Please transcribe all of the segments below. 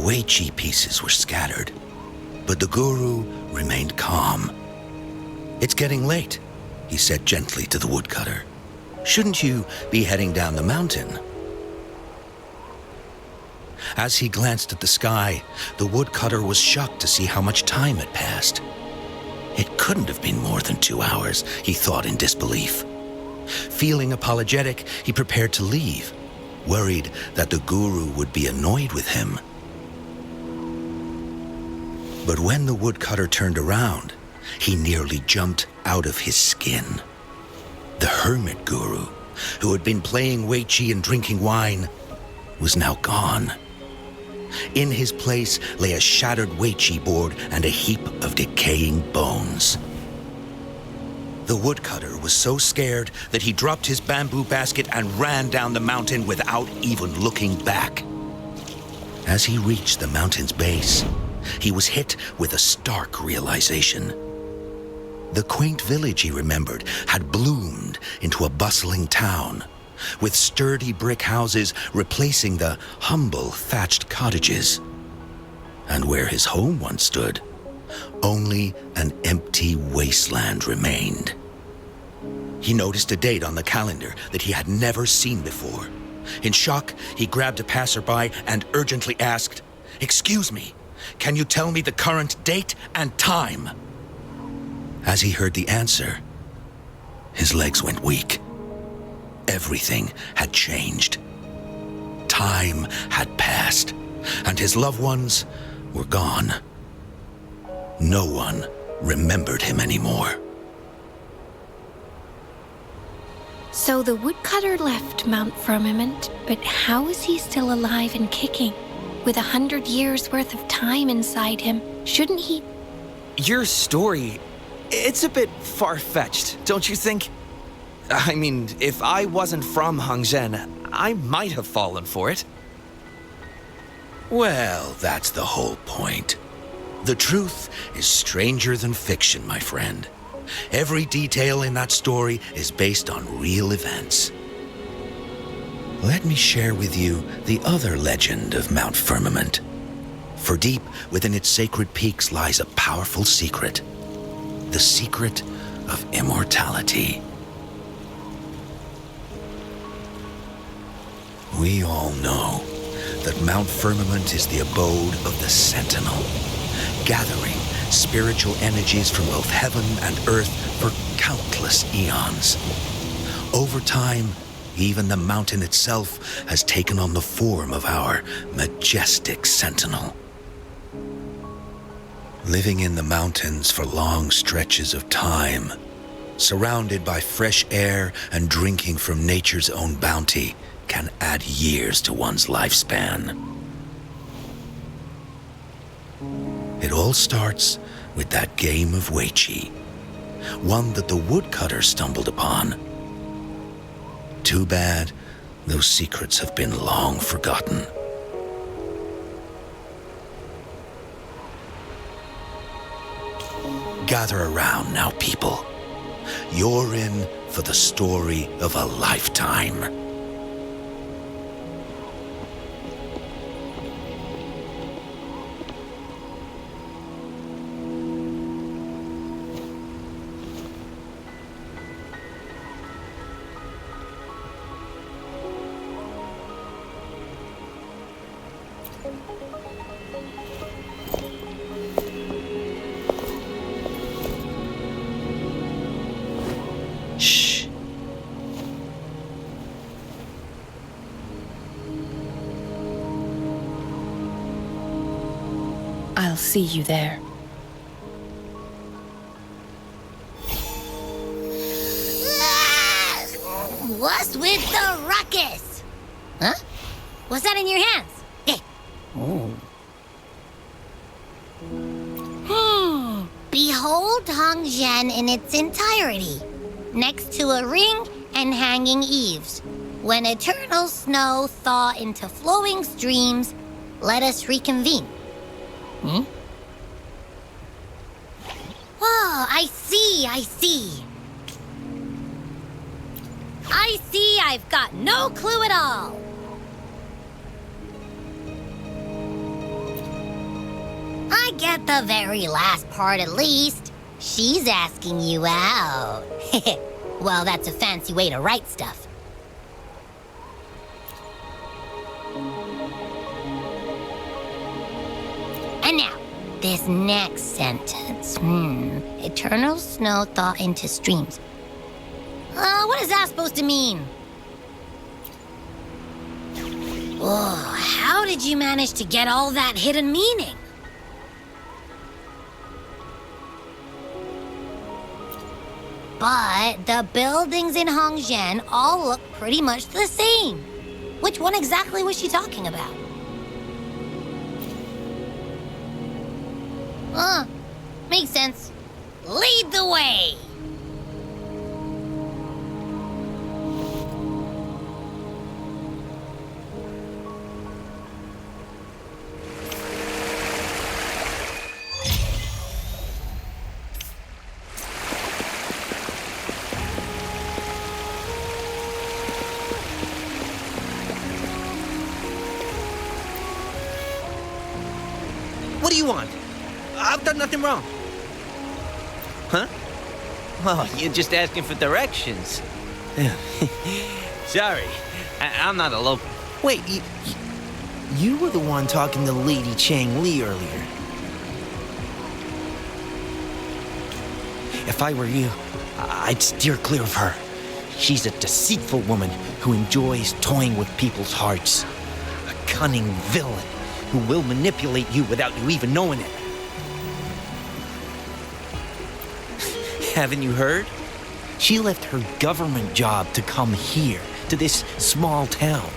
Weiqi pieces were scattered, but the guru remained calm. "It's getting late," he said gently to the woodcutter. "Shouldn't you be heading down the mountain?" As he glanced at the sky, the woodcutter was shocked to see how much time had passed. It couldn't have been more than 2 hours, he thought in disbelief. Feeling apologetic, he prepared to leave, worried that the guru would be annoyed with him. But when the woodcutter turned around, he nearly jumped out of his skin. The hermit guru, who had been playing Weiqi and drinking wine, was now gone. In his place lay a shattered Weiqi board and a heap of decaying bones. The woodcutter was so scared that he dropped his bamboo basket and ran down the mountain without even looking back. As he reached the mountain's base, he was hit with a stark realization. The quaint village he remembered had bloomed into a bustling town, with sturdy brick houses replacing the humble thatched cottages. And where his home once stood, only an empty wasteland remained. He noticed a date on the calendar that he had never seen before. In shock, he grabbed a passerby and urgently asked, "Excuse me, can you tell me the current date and time?" As he heard the answer, his legs went weak. Everything had changed. Time had passed, and his loved ones were gone. No one remembered him anymore. So the woodcutter left Mount Firmament, but how is he still alive and kicking? With 100 years worth of time inside him, shouldn't he? Your story, it's a bit far-fetched, don't you think? I mean, if I wasn't from Hongzhen, I might have fallen for it. Well, that's the whole point. The truth is stranger than fiction, my friend. Every detail in that story is based on real events. Let me share with you the other legend of Mount Firmament. For deep within its sacred peaks lies a powerful secret. The secret of immortality. We all know that Mount Firmament is the abode of the Sentinel, gathering spiritual energies from both heaven and earth for countless eons. Over time, even the mountain itself has taken on the form of our majestic sentinel. Living in the mountains for long stretches of time, surrounded by fresh air and drinking from nature's own bounty, can add years to one's lifespan. It all starts with that game of Weiqi, one that the woodcutter stumbled upon. Too bad those secrets have been long forgotten. Gather around now, people. You're in for the story of a lifetime. Shh. I'll see you there. What's with the ruckus? Huh? What's that in your hands? Behold Hongzhen in its entirety, next to a ring and hanging eaves. When eternal snow thaw into flowing streams, let us reconvene. Oh, I see. I see I've got no clue at all. I get the very last part at least. She's asking you out. Well, that's a fancy way to write stuff. And now, this next sentence. Eternal snow thaw into streams. What is that supposed to mean? Oh, how did you manage to get all that hidden meaning? But the buildings in Hongzhen all look pretty much the same. Which one exactly was she talking about? Makes sense. Lead the way! What do you want? I've done nothing wrong. Huh? Oh, you're just asking for directions. Sorry, I'm not a local. Wait, you were the one talking to Lady Changli earlier. If I were you, I'd steer clear of her. She's a deceitful woman who enjoys toying with people's hearts. A cunning villain who will manipulate you without you even knowing it. Haven't you heard? She left her government job to come here, to this small town.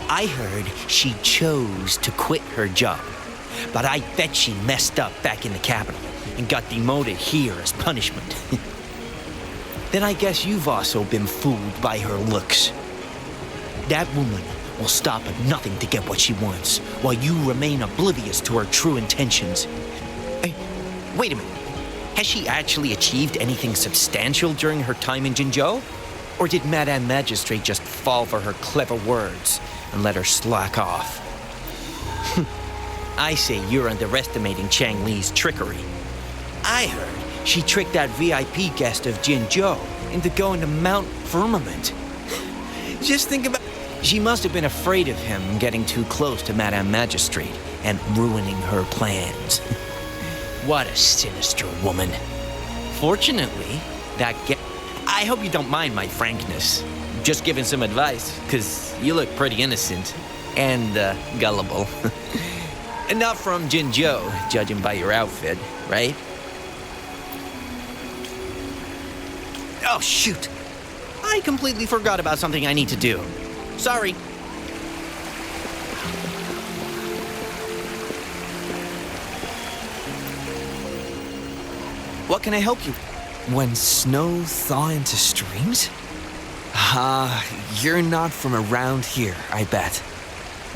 I heard she chose to quit her job, but I bet she messed up back in the capital and got demoted here as punishment. Then I guess you've also been fooled by her looks. That woman will stop at nothing to get what she wants, while you remain oblivious to her true intentions. Hey, wait a minute. Has she actually achieved anything substantial during her time in Jinzhou? Or did Madame Magistrate just fall for her clever words and let her slack off? I say you're underestimating Changli's trickery. I heard she tricked that VIP guest of Jinzhou into going to Mount Firmament. Just think about... She must have been afraid of him getting too close to Madame Magistrate and ruining her plans. What a sinister woman. Fortunately, that I hope you don't mind my frankness. Just giving some advice, because you look pretty innocent and gullible. And not from Jinzhou, judging by your outfit, right? Oh, shoot. I completely forgot about something I need to do. Sorry. What can I help you? When snow thaw into streams? You're not from around here, I bet.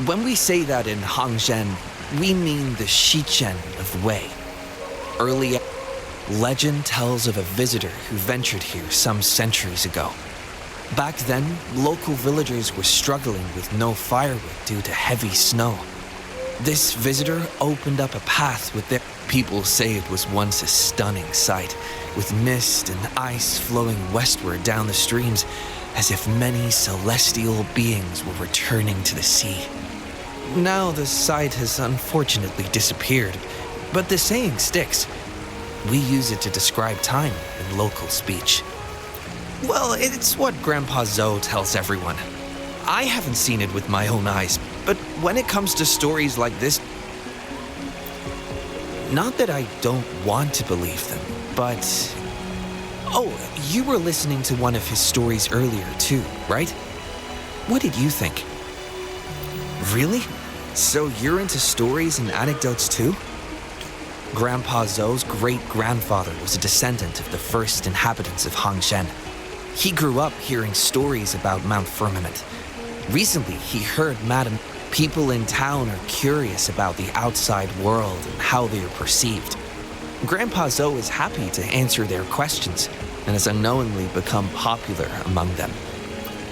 When we say that in Hongzhen, we mean the Shichen of Wei. Early legend tells of a visitor who ventured here some centuries ago. Back then, local villagers were struggling with no firewood due to heavy snow. This visitor opened up a path with their... People say it was once a stunning sight, with mist and ice flowing westward down the streams, as if many celestial beings were returning to the sea. Now the sight has unfortunately disappeared, but the saying sticks. We use it to describe time in local speech. Well, it's what Grandpa Zhou tells everyone. I haven't seen it with my own eyes, but when it comes to stories like this, not that I don't want to believe them, but... Oh, you were listening to one of his stories earlier too, right? What did you think? Really? So you're into stories and anecdotes too? Grandpa Zhou's great-grandfather was a descendant of the first inhabitants of Hongzhen. He grew up hearing stories about Mount Firmament. Recently, he heard Madam... People in town are curious about the outside world and how they are perceived. Grandpa Zhou is happy to answer their questions and has unknowingly become popular among them.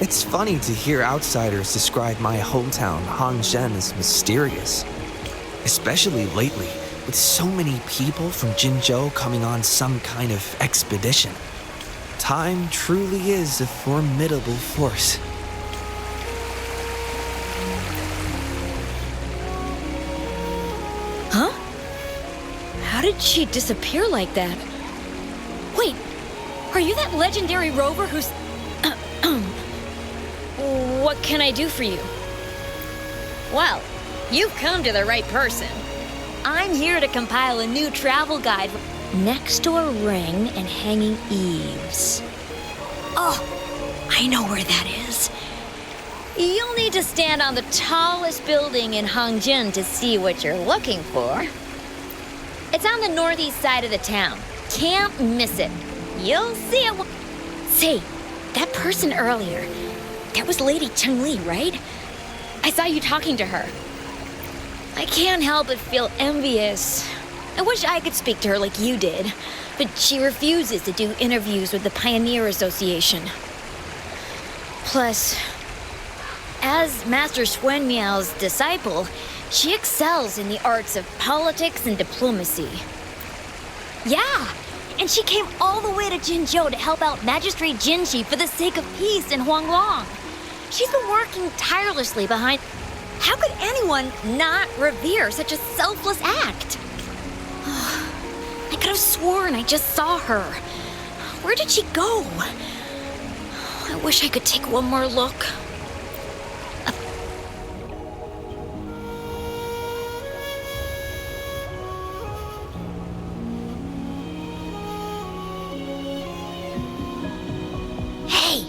It's funny to hear outsiders describe my hometown, Hongzhen, as mysterious. Especially lately, with so many people from Jinzhou coming on some kind of expedition. Time truly is a formidable force. Huh? How did she disappear like that? Wait, are you that legendary rover who's... What can I do for you? Well, you've come to the right person. I'm here to compile a new travel guide next to a ring and hanging eaves. Oh, I know where that is. You'll need to stand on the tallest building in Hangjin to see what you're looking for. It's on the northeast side of the town. Can't miss it. You'll see it. Say, that person earlier, that was Lady Changli, right? I saw you talking to her. I can't help but feel envious. I wish I could speak to her like you did, but she refuses to do interviews with the Pioneer Association. Plus, as Master Swen Miao's disciple, she excels in the arts of politics and diplomacy. Yeah, and she came all the way to Jinzhou to help out Magistrate Jinji for the sake of peace in Huanglong. She's been working tirelessly behind... How could anyone not revere such a selfless act? I could have sworn I just saw her. Where did she go? I wish I could take one more look. Hey,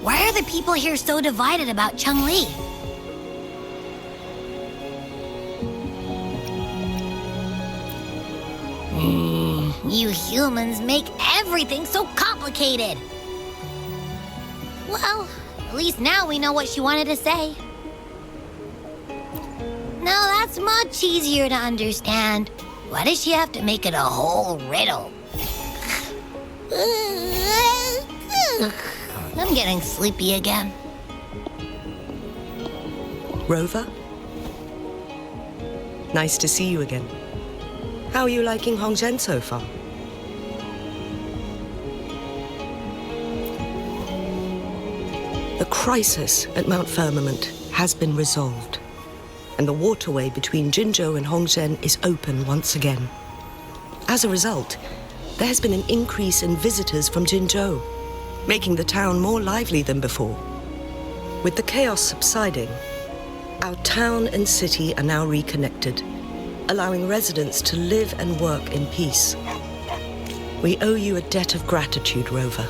why are the people here so divided about Changli? You humans make everything so complicated. Well, at least now we know what she wanted to say. Now that's much easier to understand. Why does she have to make it a whole riddle? I'm getting sleepy again. Rover? Nice to see you again. How are you liking Hongzhen so far? The crisis at Mount Firmament has been resolved, and the waterway between Jinzhou and Hongzhen is open once again. As a result, there has been an increase in visitors from Jinzhou, making the town more lively than before. With the chaos subsiding, our town and city are now reconnected, allowing residents to live and work in peace. We owe you a debt of gratitude, Rover,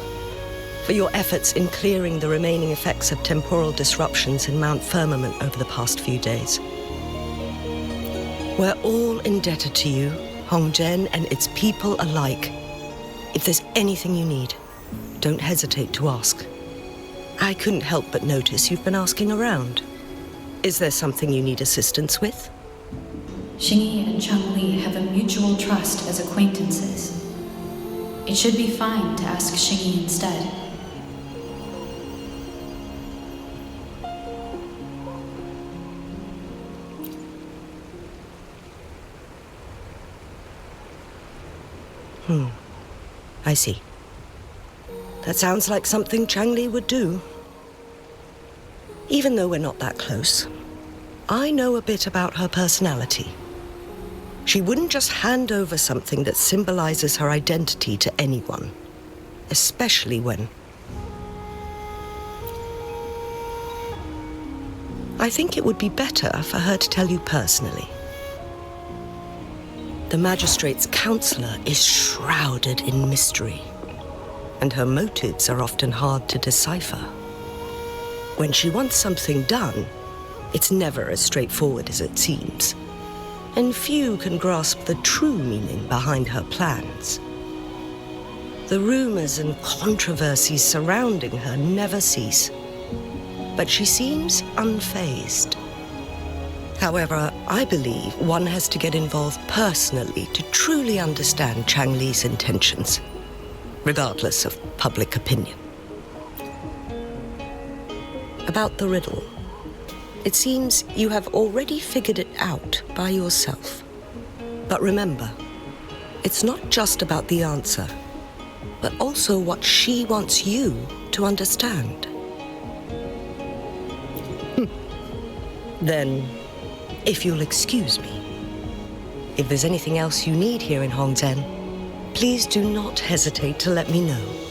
for your efforts in clearing the remaining effects of temporal disruptions in Mount Firmament over the past few days. We're all indebted to you, Hongzhen and its people alike. If there's anything you need, don't hesitate to ask. I couldn't help but notice you've been asking around. Is there something you need assistance with? Xingyi and Changli have a mutual trust as acquaintances. It should be fine to ask Xingyi instead. I see. That sounds like something Changli would do. Even though we're not that close, I know a bit about her personality. She wouldn't just hand over something that symbolizes her identity to anyone, especially when... I think it would be better for her to tell you personally. The magistrate's counselor is shrouded in mystery, and her motives are often hard to decipher. When she wants something done, it's never as straightforward as it seems, and few can grasp the true meaning behind her plans. The rumors and controversies surrounding her never cease, but she seems unfazed. However, I believe one has to get involved personally to truly understand Changli's intentions, regardless of public opinion. About the riddle, it seems you have already figured it out by yourself. But remember, it's not just about the answer, but also what she wants you to understand. Then, if you'll excuse me, if there's anything else you need here in Hongzhen, please do not hesitate to let me know.